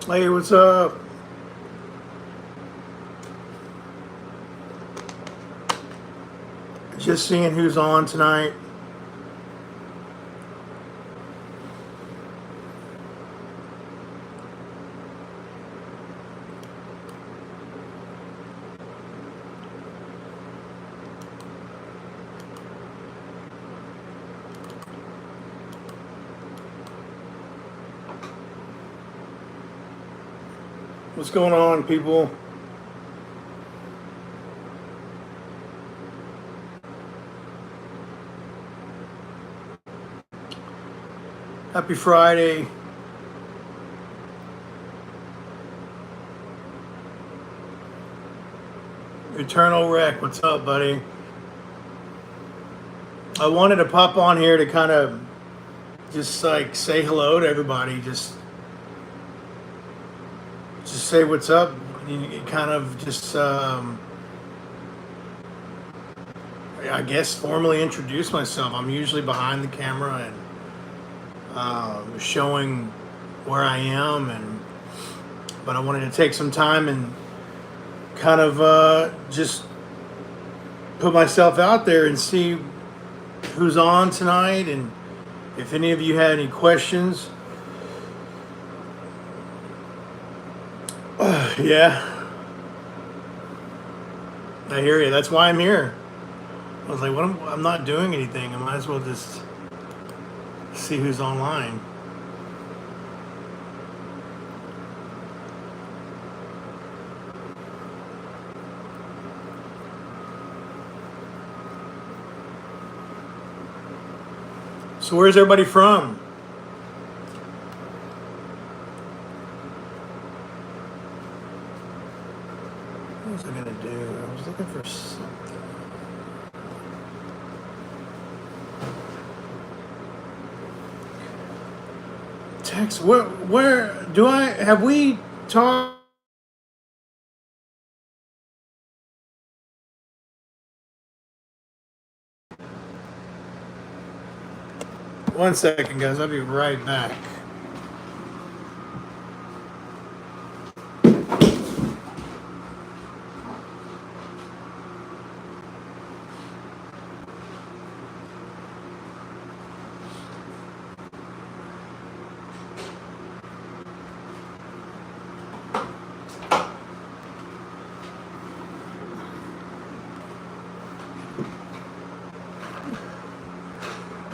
Hey, what's up? Just seeing who's on tonight. What's going on, people? Happy Friday. Eternal Wreck, what's up, buddy? I wanted to pop on here to kind of just like say hello to everybody. Just say what's up. You kind of just, I guess, formally introduce myself. I'm usually behind the camera and showing where I am, but I wanted to take some time and kind of just put myself out there and see who's on tonight, and if any of you had any questions. Yeah, I hear you. That's why I'm here. I was like, I'm not doing anything. I might as well just see who's online. So where's everybody from? What was I gonna do? I was looking for something. Text. Where do I have we talked? One second, guys. I'll be right back.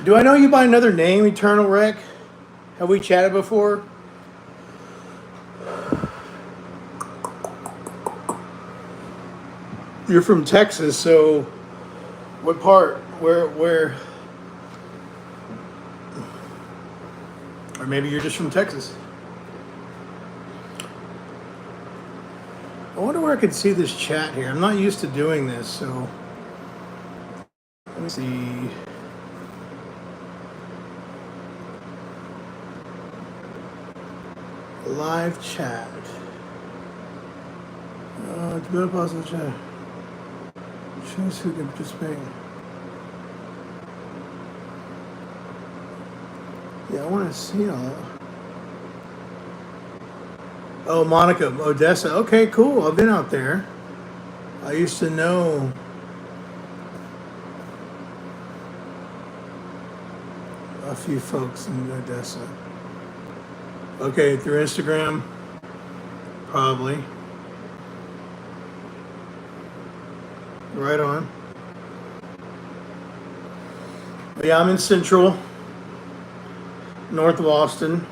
Do I know you by another name, Eternal Wreck? Have we chatted before? You're from Texas, so what part? Where? Or maybe you're just from Texas. I wonder where I could see this chat here. I'm not used to doing this, so let me see. Live chat. To go to positive chat. Choose who can participate. Yeah, I want to see all that. Oh, Monica, Odessa. Okay, cool. I've been out there. I used to know a few folks in Odessa. Okay, through Instagram, probably. Right on. But yeah, I'm in Central, north of Austin.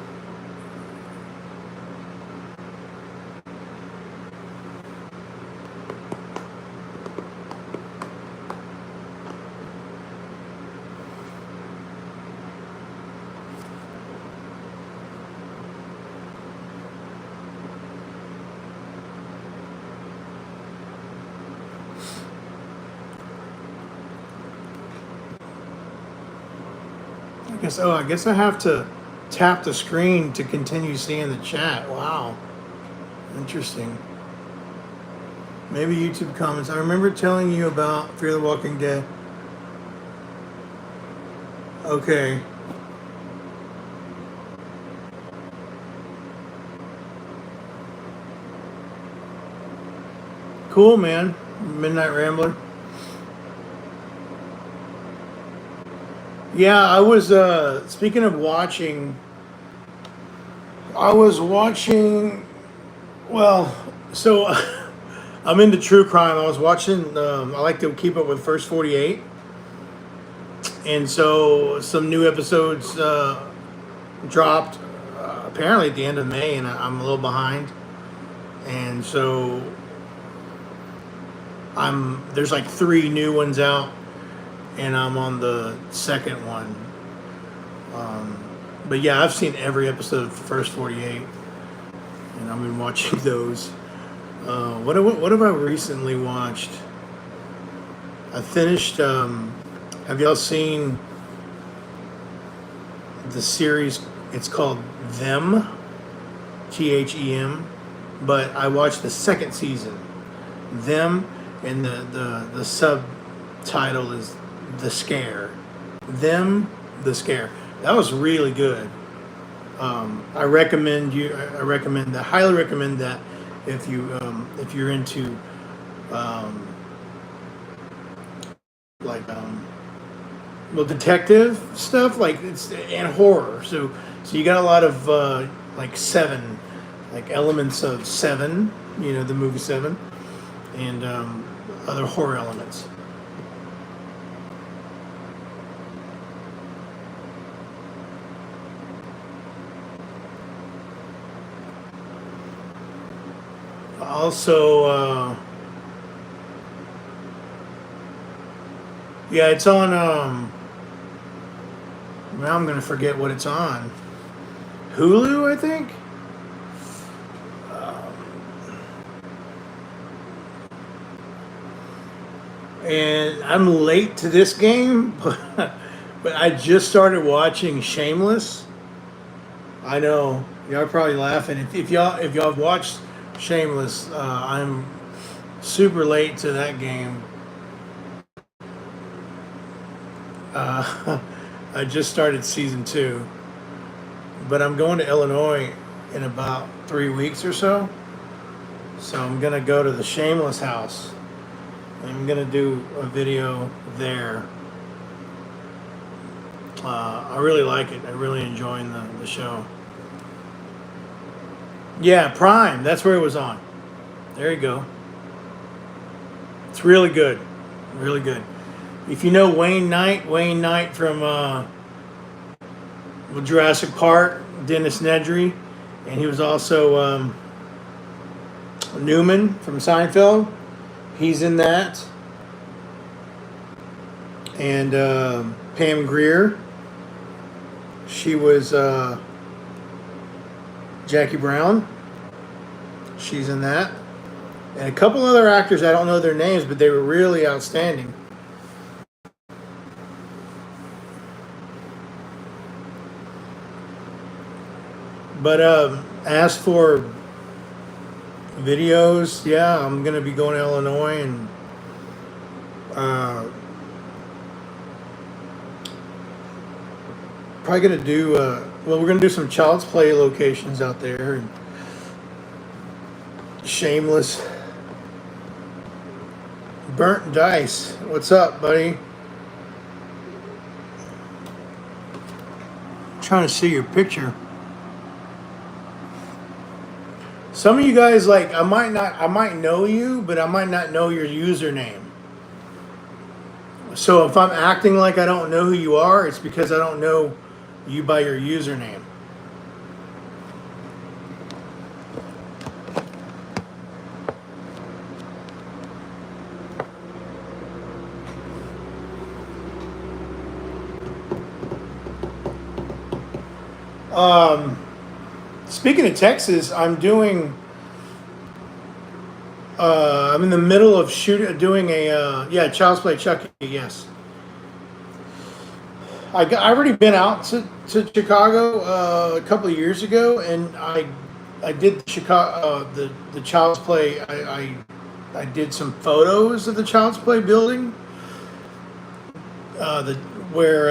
I guess I have to tap the screen to continue seeing the chat. Wow. Interesting. Maybe YouTube comments. I remember telling you about Fear the Walking Dead. Okay. Cool, man. Midnight Rambler. Yeah, I was speaking of watching, I was watching, well, so I'm into true crime. I was watching, I like to keep up with First 48. And so some new episodes dropped apparently at the end of May, and I'm a little behind. And so there's like three new ones out, and I'm on the second one. But yeah, I've seen every episode of First 48, and I've been watching those. What have I recently watched? I finished. Have y'all seen the series? It's called Them, THEM. But I watched the second season, Them, and the subtitle is The Scare. Them, The Scare. That was really good. I recommend that. Highly recommend that if you're into like well, detective stuff, like it's and horror. So you got a lot of like Seven, like elements of Seven, the movie Seven, and other horror elements. Also, yeah, it's on. Now I'm gonna forget what it's on. Hulu, I think. And I'm late to this game, but I just started watching Shameless. I know y'all are probably laughing. If y'all have watched Shameless, I'm super late to that game. I just started season 2, but I'm going to Illinois in about 3 weeks or so. So I'm gonna go to the Shameless house. I'm gonna do a video there. I really like it. I really enjoying the show. Yeah, Prime. That's where it was on. There you go. It's really good. Really good. If you know Wayne Knight from Jurassic Park, Dennis Nedry, and he was also Newman from Seinfeld. He's in that. And Pam Grier. She was Jackie Brown. She's in that. And a couple other actors, I don't know their names, but they were really outstanding. But as for videos, yeah, I'm going to be going to Illinois and probably going to do, we're going to do some Child's Play locations out there. And Shameless. Burnt Dice. What's up, buddy? I'm trying to see your picture. Some of you guys, like, I might know you, but I might not know your username. So if I'm acting like I don't know who you are, it's because I don't know you by your username. Speaking of Texas, I'm in the middle of doing a Child's Play Chucky. Yes, I already been out to Chicago a couple of years ago, and I did Chicago the Child's Play. I did some photos of the Child's Play building, where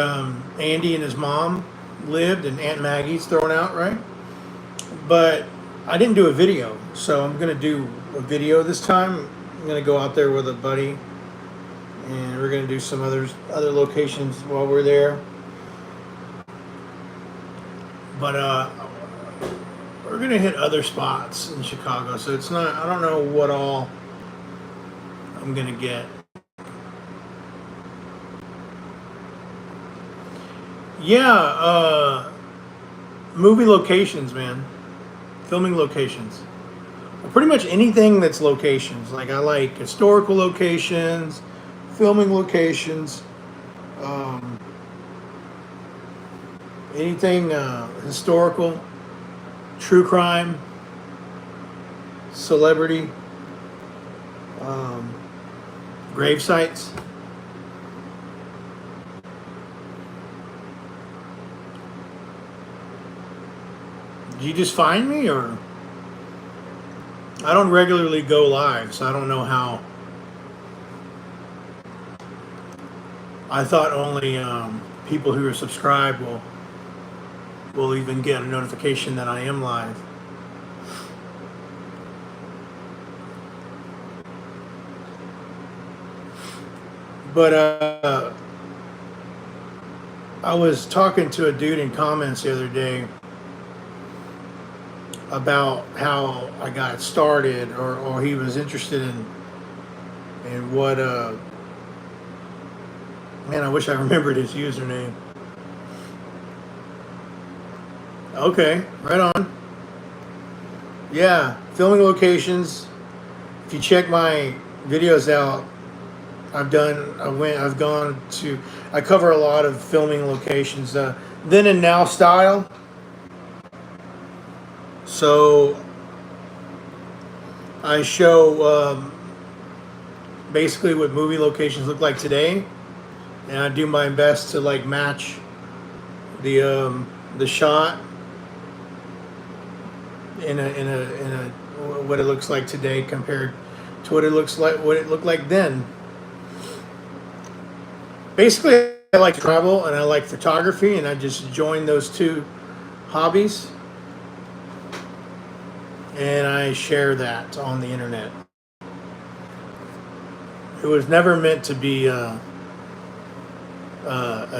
Andy and his mom lived, and Aunt Maggie's thrown out, right? But I didn't do a video, so I'm gonna do a video this time. I'm gonna go out there with a buddy, and we're gonna do some other locations while we're there. But we're gonna hit other spots in Chicago, so it's not. I don't know what all I'm gonna get. Yeah, movie locations, man. Filming locations. Pretty much anything that's locations. Like I like historical locations, filming locations, um, anything historical, true crime, celebrity, um, grave sites. Did you just find me, or I don't regularly go live, so I don't know how. I thought only people who are subscribed will even get a notification that I am live. But I was talking to a dude in comments the other day about how I got started, or he was interested in what man, I wish I remembered his username. Okay, right on. Yeah, filming locations. If you check my videos out, I cover a lot of filming locations, then and now style. So I show basically what movie locations look like today, and I do my best to like match the shot in a what it looks like today compared to what it looked like then. Basically, I like to travel and I like photography, and I just joined those two hobbies, and I share that on the internet. It was never meant to be a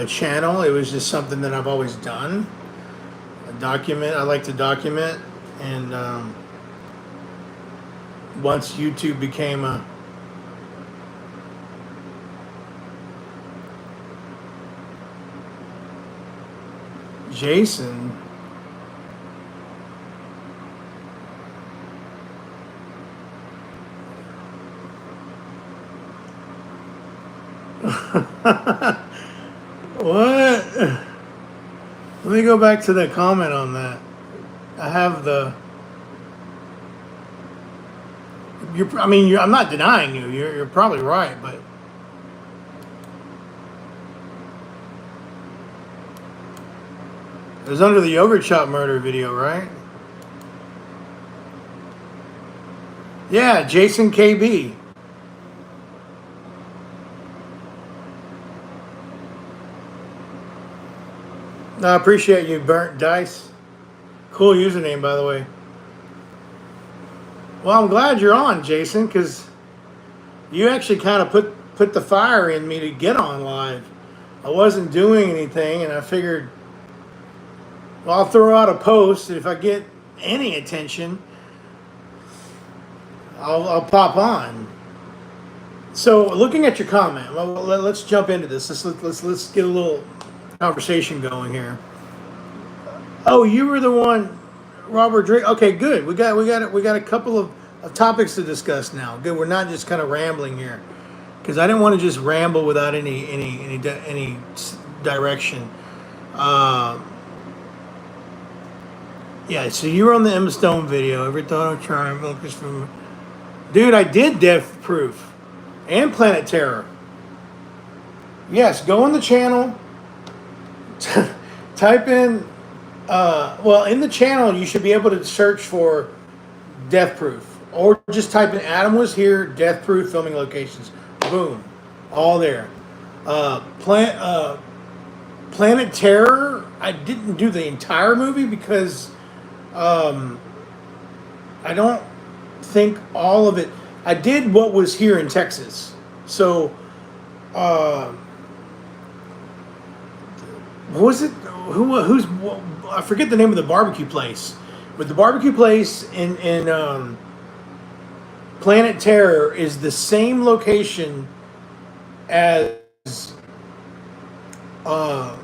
channel. It was just something that I've always done. I like to document, and once YouTube became a Jason. What? Let me go back to the comment on that. I have the. I'm not denying you. You're probably right, but. It was under the yogurt shop murder video, right? Yeah, Jason KB. I appreciate you, Burnt Dice. Cool username, by the way. Well, I'm glad you're on, Jason, because you actually kind of put the fire in me to get on live. I wasn't doing anything, and I figured, well, I'll throw out a post. If I get any attention, I'll pop on. So, looking at your comment, well, let's jump into this. Let's get a little conversation going here. Oh, you were the one, Robert Drake. Okay, good. We got a couple of topics to discuss now. Good. We're not just kind of rambling here, because I didn't want to just ramble without any direction. Yeah. So you were on the Emma Stone video. Every thought of trying focus from. Dude, I did Death Proof and Planet Terror. Yes, go on the channel. Type in. Well, in the channel, you should be able to search for Death Proof, or just type in Adam was here, Death Proof filming locations. Boom, all there. Planet Terror. I didn't do the entire movie because I don't think all of it. I did what was here in Texas. So, uh, what was it? I forget the name of the barbecue place, but the barbecue place in Planet Terror is the same location as uh,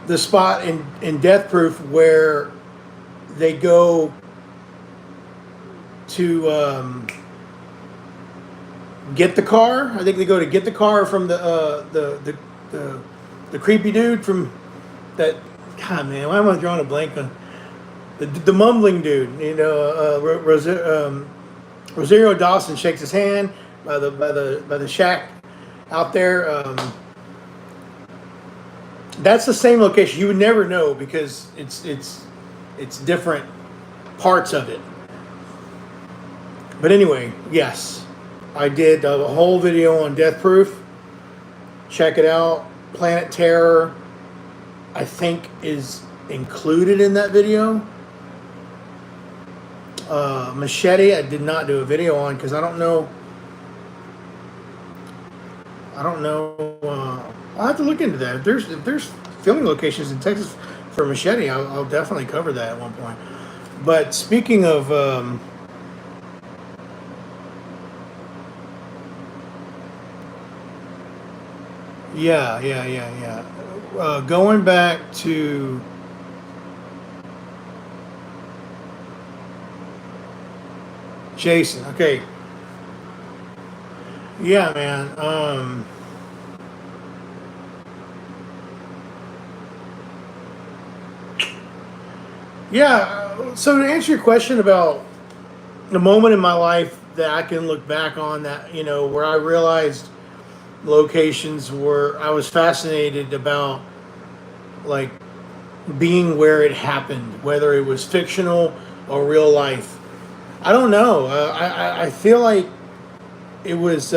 the spot in Death Proof where they go to get the car. I think they go to get the car from the creepy dude from that. God, man, why am I drawing a blank on the mumbling dude? You know, Rosario Dawson shakes his hand by the shack out there. That's the same location. You would never know because it's different parts of it. But anyway, yes, I did a whole video on Death Proof. Check it out. Planet Terror, I think, is included in that video. Machete, I did not do a video on because I don't know. I'll have to look into that. If there's filming locations in Texas for Machete, I'll definitely cover that at one point. But speaking of yeah. Going back to Jason. Okay. Yeah, man. Yeah. So to answer your question about the moment in my life that I can look back on, that where I realized locations where I was fascinated about, like, being where it happened, whether it was fictional or real life. I don't know. I feel like it was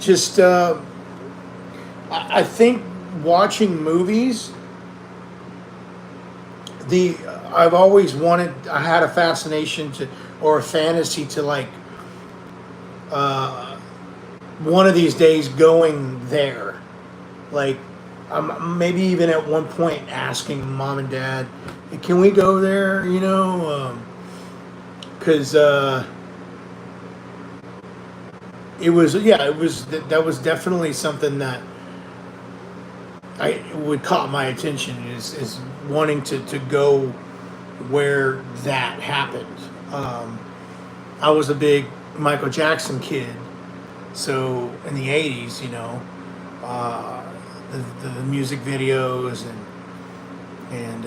just. I think watching movies. I've always wanted. I had a fascination to, or a fantasy to, like, one of these days going there, like, maybe even at one point asking mom and dad, hey, can we go there? Because that was definitely something that I would caught my attention, is wanting to go where that happened. I was a big Michael Jackson kid, so in the 80s, the music videos and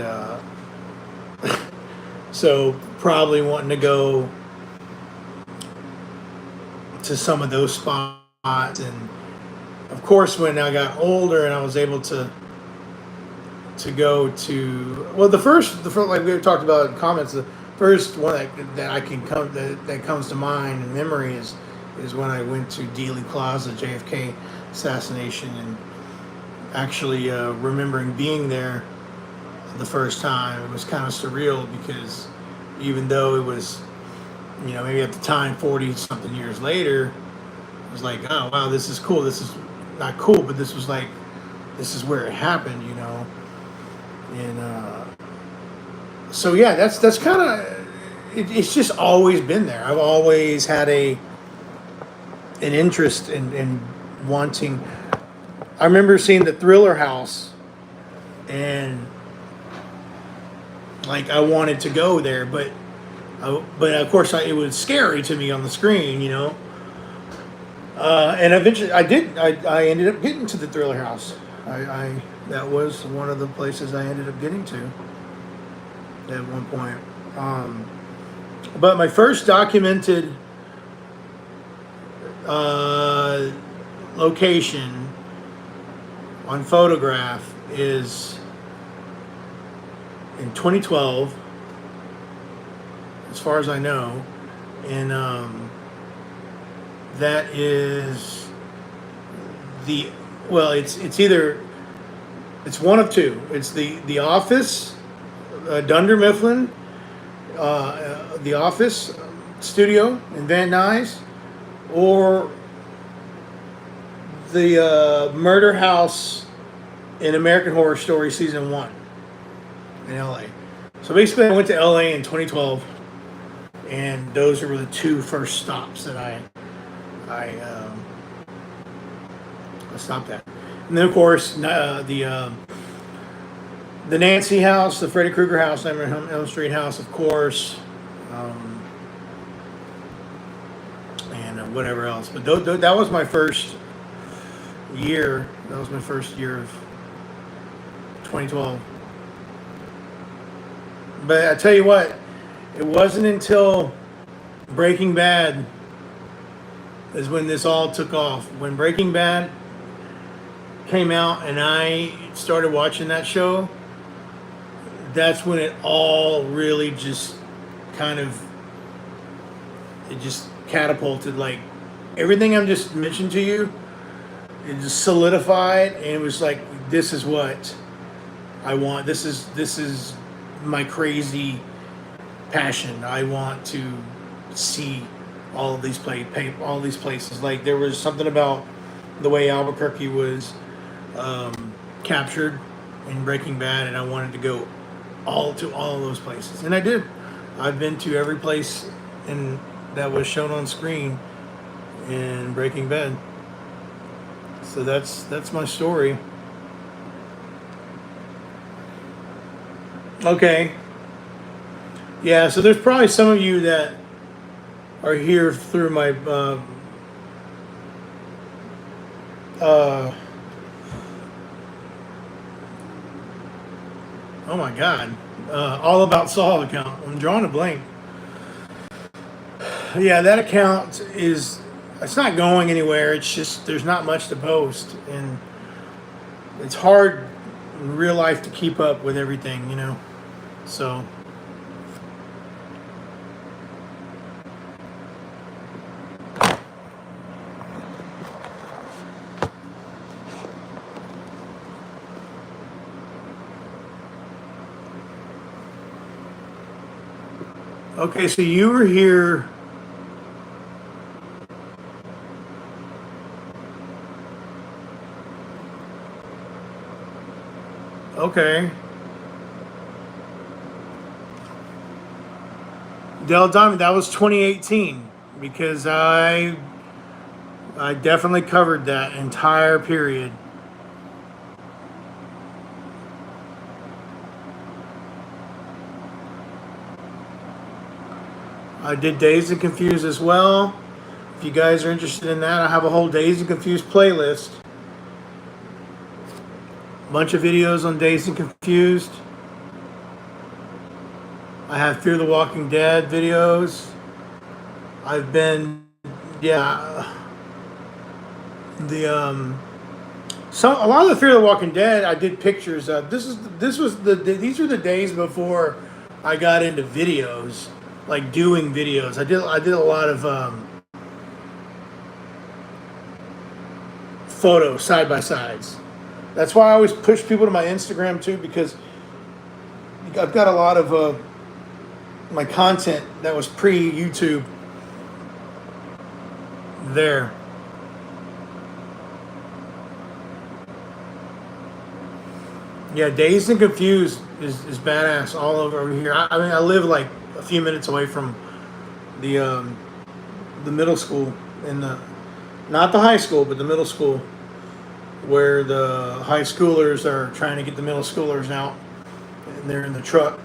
so probably wanting to go to some of those spots. And of course, when I got older and I was able to go to, well, the first like we talked about in comments, the first one that I can come that comes to mind in memory is when I went to Dealey Plaza, JFK assassination, and actually remembering being there the first time. It was kind of surreal because even though it was, maybe at the time 40 something years later, it was like, oh wow, this is cool. This is not cool, but this was like, this is where it happened, and so yeah, that's kind of it's just always been there. I've always had an interest in wanting. I remember seeing the Thriller House, and like I wanted to go there, but of course it was scary to me on the screen, and eventually I did. I ended up getting to the Thriller House. I that was one of the places I ended up getting to at one point. But my first documented location on photograph is in 2012, as far as I know, and that is it's one of two. It's the office, Dunder Mifflin, The Office studio in Van Nuys, or the Murder House in American Horror Story season 1 in LA. So basically, I went to LA in 2012, and those were the 2 first stops that I stopped at. And then, of course, the Nancy house, the Freddy Krueger house, Nightmare on Elm Street house, of course, and whatever else. But that was my first year. That was my first year of 2012. But I tell you what, it wasn't until Breaking Bad is when this all took off. When Breaking Bad came out and I started watching that show, that's when it all really just kind of, it just catapulted. Like everything I've just mentioned to you, it just solidified, and it was like, this is what I want. This is my crazy passion. I want to see all of these all these places. Like there was something about the way Albuquerque was captured in Breaking Bad, and I wanted to go all of those places, and I did. I've been to every place that was shown on screen in Breaking Bad. So that's my story. Okay. Yeah, so there's probably some of you that are here through my oh my God, All About Saul account. I'm drawing a blank. Yeah, that account it's not going anywhere. It's just there's not much to post, and it's hard in real life to keep up with everything, So okay, so you were here. Okay. Del Diamond, that was 2018, because I definitely covered that entire period. I did Dazed and Confused as well. If you guys are interested in that, I have a whole Dazed and Confused playlist. A bunch of videos on Dazed and Confused. I have Fear the Walking Dead videos. I've been, a lot of the Fear the Walking Dead I did pictures of. These were the days before I got into videos, like doing videos. I did a lot of photos, side by sides. That's why I always push people to my Instagram too, because I've got a lot of my content that was pre-YouTube there. Yeah, Dazed and Confused is badass all over here. I mean, I live like a few minutes away from the middle school, not the high school, but the middle school, where the high schoolers are trying to get the middle schoolers out, and they're in the truck.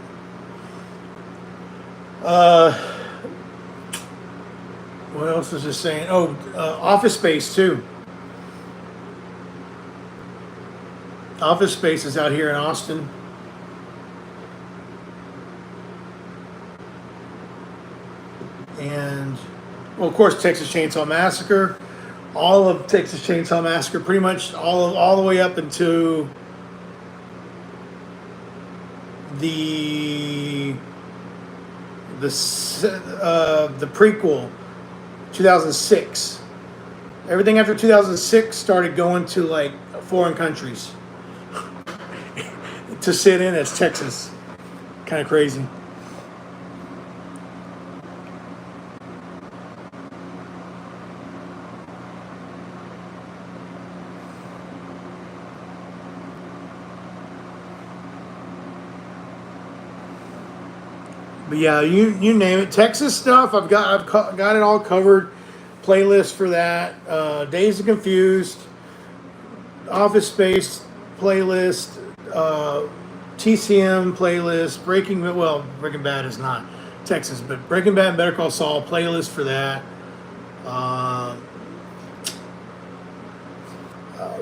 What else was I saying? Oh, Office Space too. Office Space is out here in Austin. And, well, of course, Texas Chainsaw Massacre. All of Texas Chainsaw Massacre, pretty much all the way up into the prequel, 2006. Everything after 2006 started going to like foreign countries to sit in as Texas. Kind of crazy. But yeah, you name it. Texas stuff. Got it all covered. Playlist for that. Days of Confused. Office Space playlist. TCM playlist. Breaking Bad is not Texas, but Breaking Bad and Better Call Saul playlist for that.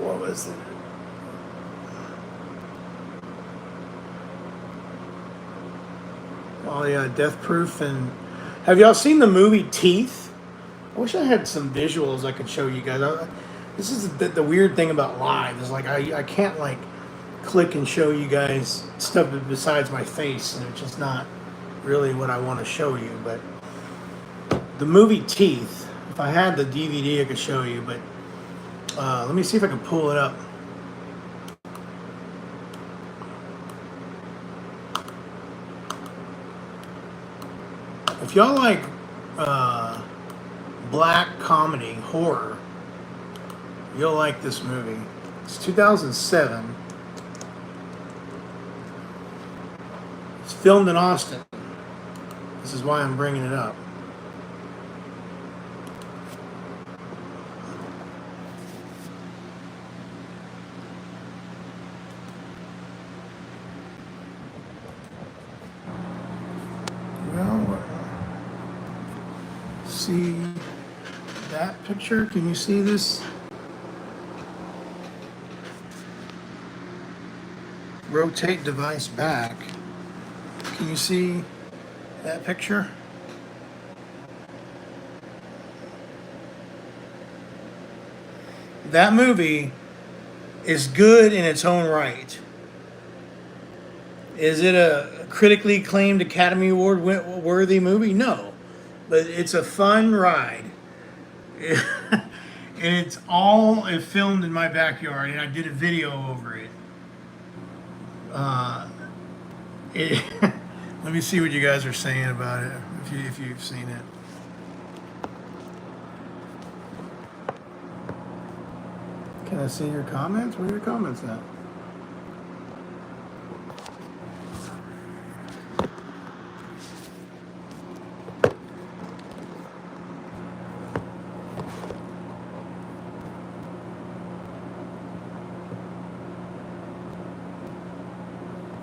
What was it? Oh yeah, Death Proof. And have y'all seen the movie Teeth? I wish I had some visuals I could show you guys. This is the weird thing about live is like I can't like click and show you guys stuff besides my face, and it's just not really what I want to show you. But the movie Teeth, if I had the DVD I could show you, but let me see if I can pull it up. If y'all like black comedy, horror, you'll like this movie. It's 2007. It's filmed in Austin. This is why I'm bringing it up. Well, see that picture? Can you see this? Rotate device back. Can you see that picture? That movie is good in its own right. Is it a critically acclaimed Academy Award worthy movie? No. But it's a fun ride. And it's all filmed in my backyard, and I did a video over it. Let me see what you guys are saying about it, if you've seen it. Can I see your comments? Where are your comments at?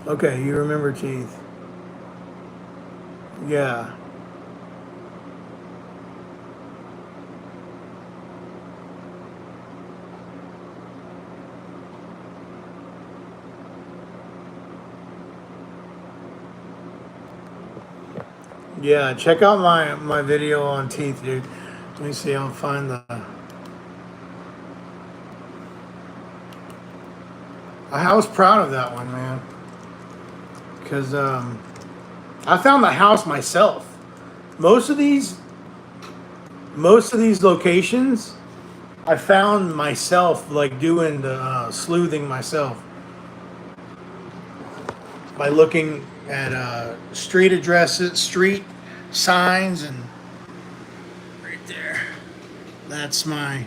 Okay, you remember Teeth. Yeah. Yeah, check out my video on Teeth, dude. Let me see, I'll find I was proud of that one, man. Because I found the house myself. Most of these locations, I found myself like doing the sleuthing myself by looking at street addresses, street signs, and right there. That's my.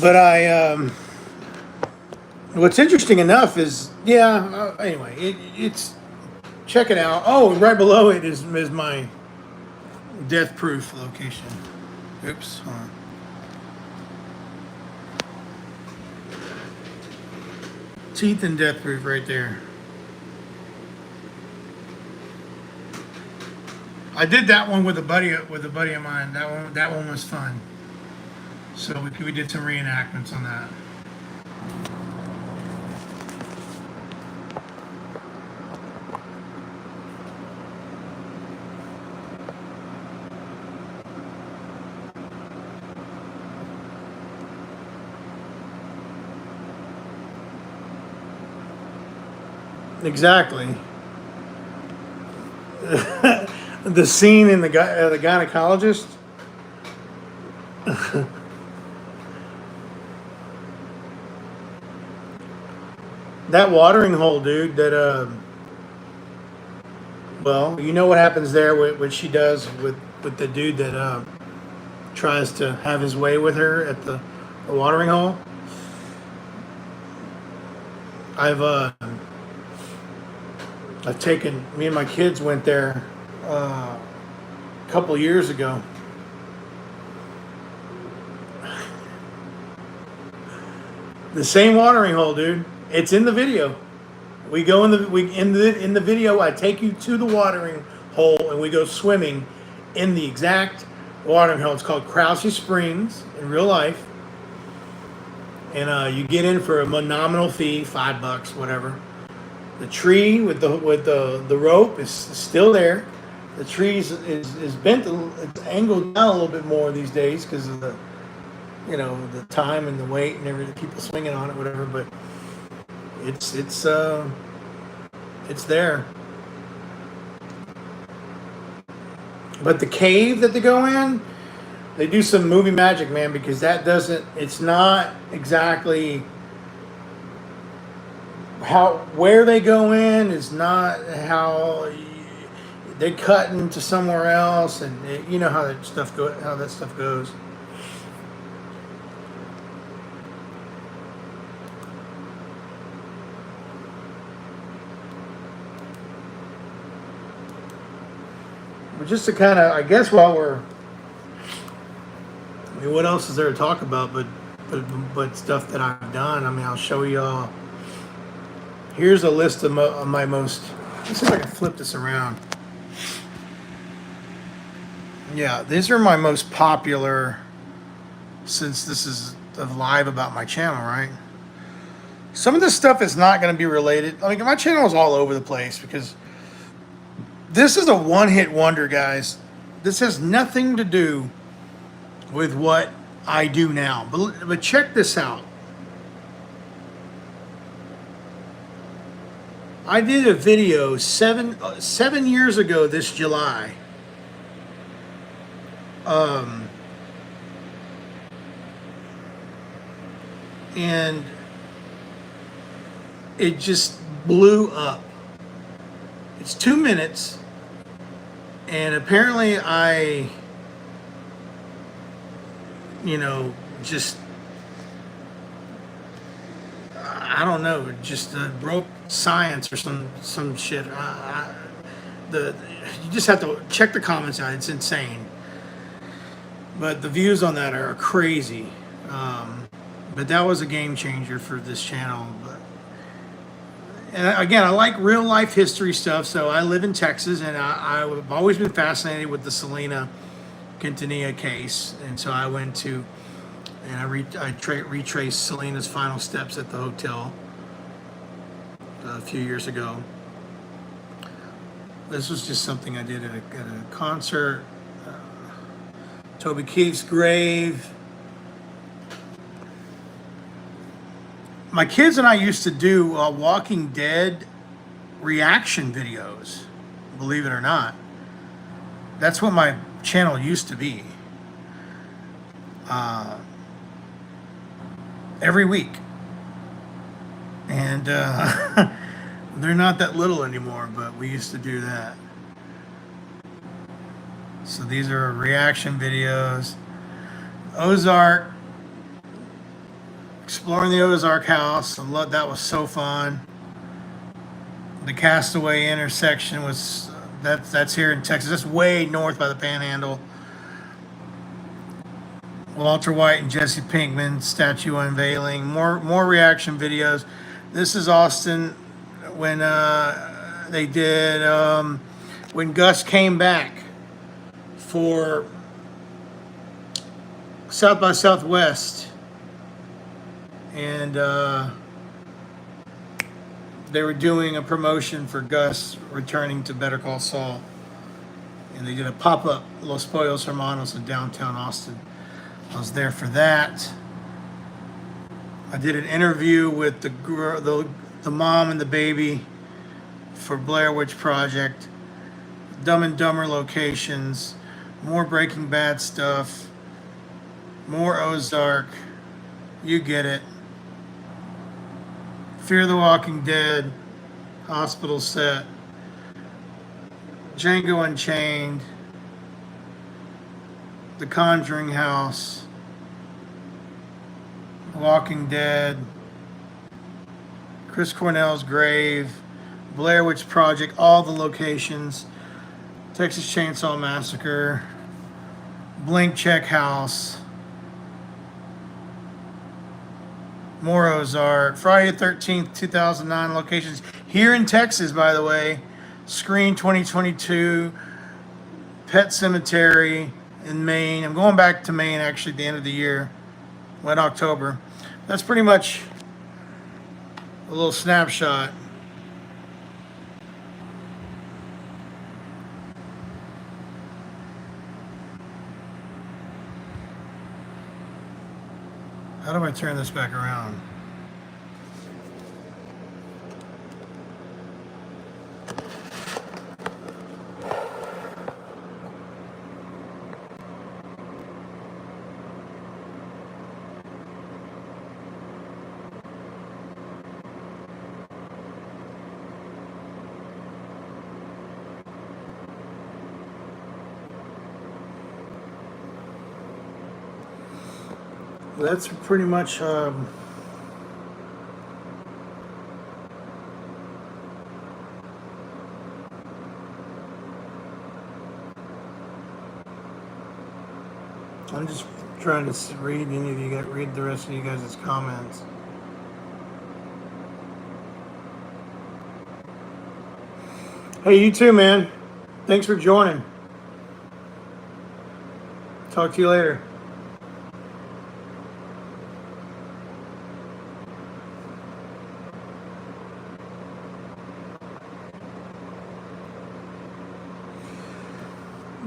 But what's interesting enough is, anyway, it's, check it out. Oh, right below it is my Death Proof location. Oops, hold on. Teeth and Death Proof right there. I did that one with a buddy of mine. That one was fun. So we did some reenactments on that. Exactly. The scene in the gynecologist. That watering hole, dude. Well, you know what happens there. What she does with the dude that tries to have his way with her at the watering hole. I've taken, me and my kids went there a couple years ago. The same watering hole, dude. It's in the video. We go in the video. I take you to the watering hole, and we go swimming in the exact watering hole. It's called Krause Springs in real life, and you get in for a nominal fee, $5, whatever. The tree with the rope is still there. The tree is bent, it's angled down a little bit more these days because of the the time and the weight and everything, people swinging on it, whatever. But it's there. But the cave that they go in, they do some movie magic, man, because it's not exactly where they go in is not how they cut into somewhere else, and you know how that stuff goes. But just to kind of, I guess, what else is there to talk about? But stuff that I've done. I mean, I'll show y'all. Here's a list of my most. Let's see if I can flip this around. Yeah, these are my most popular. Since this is live about my channel, right? Some of this stuff is not going to be related. I mean, my channel is all over the place because this is a one-hit wonder, guys. This has nothing to do with what I do now. But check this out. I did a video 7 years ago this July. And it just blew up. It's 2 minutes. And apparently I don't know, just broke science or some shit. You just have to check the comments out. It's insane. But the views on that are crazy. But that was a game changer for this channel. And again, I like real life history stuff. So I live in Texas, and I've always been fascinated with the Selena Quintanilla case. And so I went to, and I retraced Selena's final steps at the hotel a few years ago. This was just something I did at a concert. Toby Keith's grave. My kids and I used to do Walking Dead reaction videos, believe it or not. That's what my channel used to be. Every week. And they're not that little anymore, but we used to do that. So these are reaction videos. Ozark. Exploring the Ozark house. That was so fun. The Castaway intersection was that's here in Texas. That's way north by the Panhandle. Walter White and Jesse Pinkman statue unveiling. More reaction videos. This is Austin when they did when Gus came back for South by Southwest. And they were doing a promotion for Gus returning to Better Call Saul. And they did a pop-up, Los Pollos Hermanos in downtown Austin. I was there for that. I did an interview with the mom and the baby for Blair Witch Project. Dumb and Dumber locations. More Breaking Bad stuff. More Ozark. You get it. Fear the Walking Dead, hospital set, Django Unchained, The Conjuring House, Walking Dead, Chris Cornell's grave, Blair Witch Project, all the locations, Texas Chainsaw Massacre, Blink Check House, more Ozark, Friday the 13th, 2009 locations here in Texas, by the way. Screen 2022, Pet Cemetery in Maine. I'm going back to Maine actually at the end of the year, late October. That's pretty much a little snapshot. How do I turn this back around? That's pretty much I'm just trying to read any of you guys, read the rest of you guys' comments. Hey, you too, man. Thanks for joining. Talk to you later.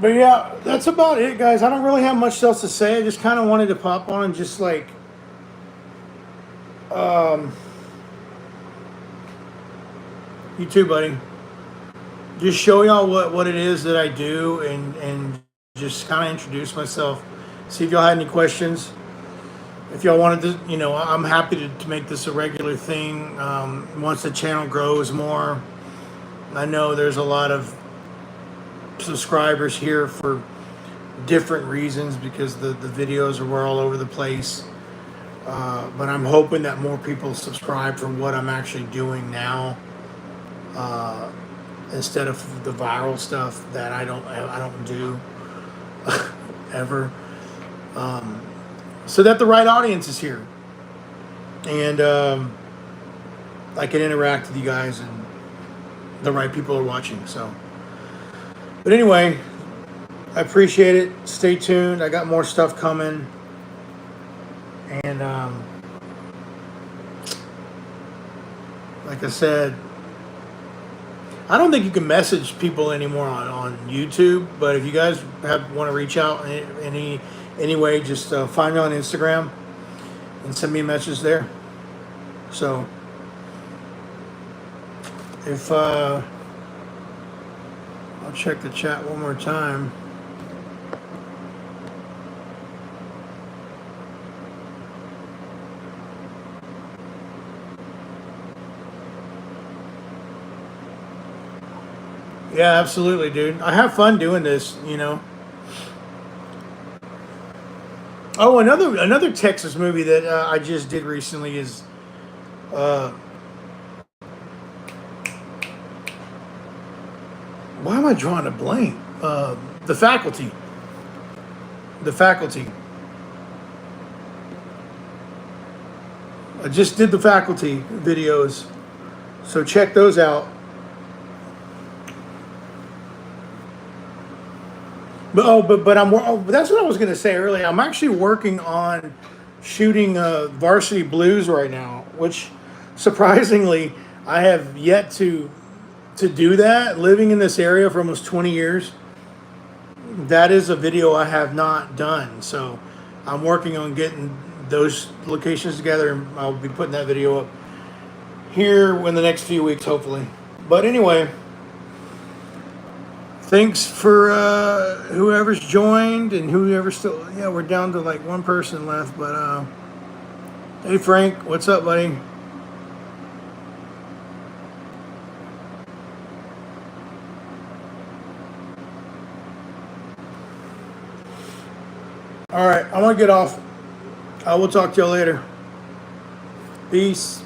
But yeah, that's about it, guys. I don't really have much else to say. I just kind of wanted to pop on and just like, you too, buddy. Just show y'all what it is that I do and just kind of introduce myself. See if y'all had any questions. If y'all wanted to, I'm happy to make this a regular thing. Once the channel grows more, I know there's a lot of subscribers here for different reasons because the videos are all over the place. But I'm hoping that more people subscribe for what I'm actually doing now, instead of the viral stuff that I don't do ever. So that the right audience is here, and I can interact with you guys, and the right people are watching. So, but anyway, I appreciate it. Stay tuned. I got more stuff coming, and like I said, I don't think you can message people anymore on YouTube. But if you guys want to reach out in any way, just find me on Instagram and send me a message there. So if I'll check the chat one more time. Yeah, absolutely, dude. I have fun doing this, Oh, another Texas movie that I just did recently is why am I drawing a blank? The Faculty. The Faculty. I just did the Faculty videos, so check those out. But that's what I was gonna say earlier. I'm actually working on shooting Varsity Blues right now, which surprisingly I have yet to do that. Living in this area for almost 20 years, that is a video I have not done. So I'm working on getting those locations together, and I'll be putting that video up here in the next few weeks, hopefully. But anyway, thanks for whoever's joined and whoever's still. Yeah, we're down to like one person left. But hey, Frank, what's up, buddy? All right, I'm gonna get off. I will talk to y'all later. Peace.